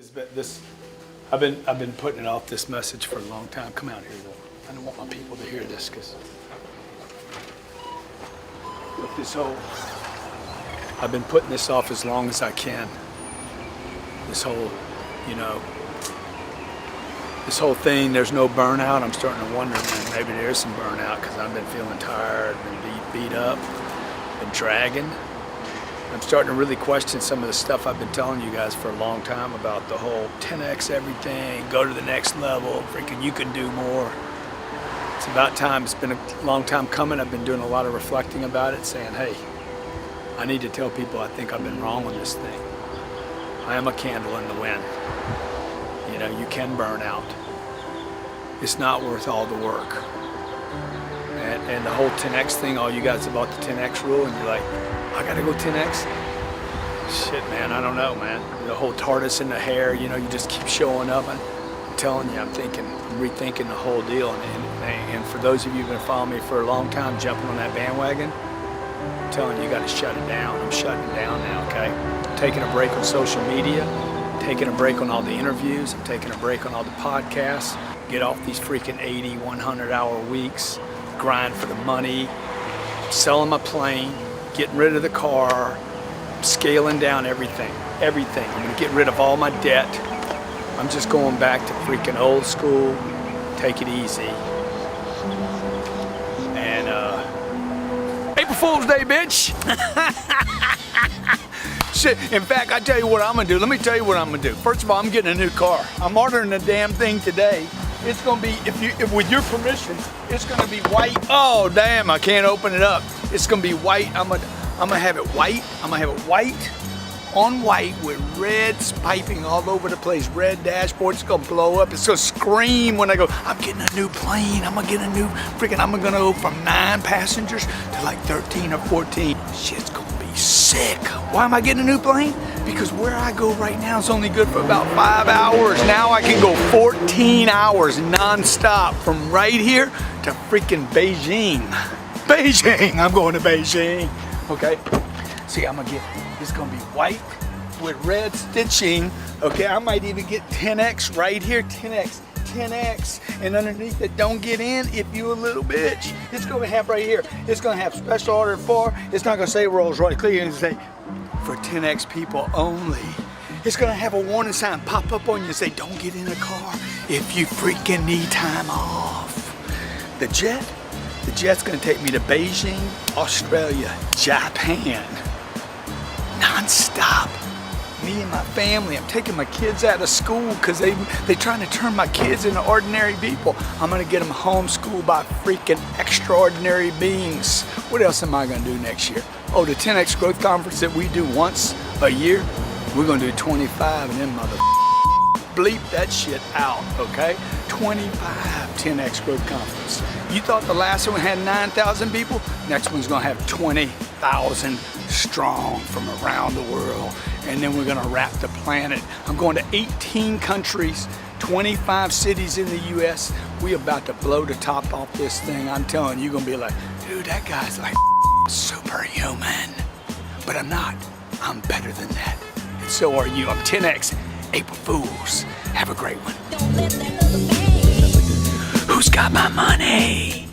I've been putting it off this message for a long time. Come out here, though. I don't want my people to hear this because look, I've been putting this off as long as I can. This whole, this whole thing. There's no burnout. I'm starting to wonder, man, maybe there's some burnout because I've been feeling tired, been beat up, been dragging. I'm starting to really question some of the stuff I've been telling you guys for a long time about the whole 10x everything, go to the next level, freaking you can do more. It's about time. It's been a long time coming. I've been doing a lot of reflecting about it, saying, hey, I need to tell people I think I've been wrong on this thing. I am a candle in the wind. You can burn out. It's not worth all the work. And the whole 10x thing, all you guys about the 10x rule, and you're like, I gotta go 10x? Shit, man, I don't know, man. The whole tortoise and the hare, you just keep showing up. I'm telling you, I'm rethinking the whole deal. And for those of you who've been following me for a long time, jumping on that bandwagon, I'm telling you, you gotta shut it down. I'm shutting it down now, okay? I'm taking a break on social media, taking a break on all the interviews, I'm taking a break on all the podcasts, get off these freaking 80, 100-hour weeks, grind for the money, selling my plane, getting rid of the car, scaling down everything. I'm gonna get rid of all my debt. I'm just going back to freaking old school, take it easy. And April Fool's Day, bitch! Shit, in fact, I tell you what I'm gonna do. Let me tell you what I'm gonna do. First of all, I'm getting a new car. I'm ordering the damn thing today. It's gonna be, if with your permission, it's gonna be white. Oh damn, I can't open it up. It's gonna be white. I'm gonna have it white. I'm gonna have it white on white with red piping all over the place. Red dashboard. It's gonna blow up. It's gonna scream when I go, I'm getting a new plane. I'm gonna get a new freaking, I'm gonna go from 9 passengers to like 13 or 14. Shit's gonna be sick. Why am I getting a new plane? Because where I go right now is only good for about 5 hours. Now I can go 14 hours non-stop from right here to freaking Beijing. I'm going to Beijing. Okay? See, it's gonna be white with red stitching. Okay, I might even get 10x right here, 10x, and underneath it, don't get in if you a little bitch. It's gonna have right here, it's gonna have special order for, it's not gonna say Rolls Royce, clear and say, for 10x people only. It's gonna have a warning sign pop up on you and say, don't get in a car if you freaking need time off. The jet's gonna take me to Beijing, Australia, Japan, non-stop. Me and my family, I'm taking my kids out of school because they're trying to turn my kids into ordinary people. I'm gonna get them homeschooled by freaking extraordinary beings. What else am I gonna do next year? Oh, the 10X Growth Conference that we do once a year, we're gonna do 25 and then bleep that shit out, okay? 25 10X Growth Conference. You thought the last one had 9,000 people? Next one's gonna have 20,000 strong from around the world. And then we're gonna wrap the planet. I'm going to 18 countries, 25 cities in the US. We about to blow the top off this thing. I'm telling you, you're gonna be like, dude, that guy's like superhuman. But I'm not, I'm better than that. And so are you. I'm 10X, April Fools. Have a great one. Who's got my money?